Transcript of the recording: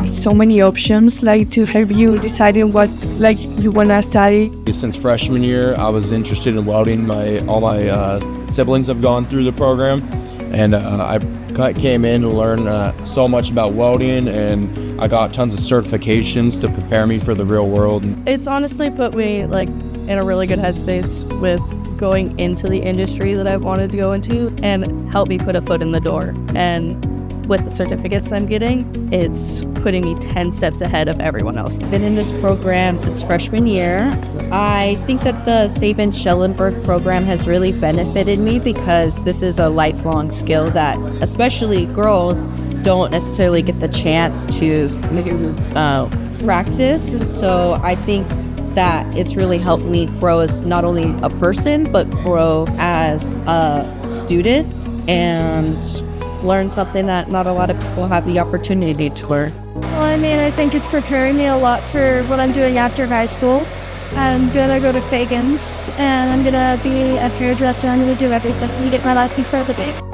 so many options like to help you deciding what like you want to study. Since freshman year, I was interested in welding. All my siblings have gone through the program, and I came in to learn so much about welding, and I got tons of certifications to prepare me for the real world. It's honestly put me like in a really good headspace with going into the industry that I've wanted to go into, and helped me put a foot in the door. And with the certificates I'm getting, it's putting me 10 steps ahead of everyone else. Been in this program since freshman year. I think that the Sabin-Schellenberg program has really benefited me because this is a lifelong skill that especially girls don't necessarily get the chance to practice. So I think that it's really helped me grow as not only a person, but grow as a student and learn something that not a lot of people have the opportunity to learn. Well, I mean, I think it's preparing me a lot for what I'm doing after high school. I'm gonna go to Fagan's, and I'm gonna be a hairdresser. I'm gonna do everything to get my license for the day.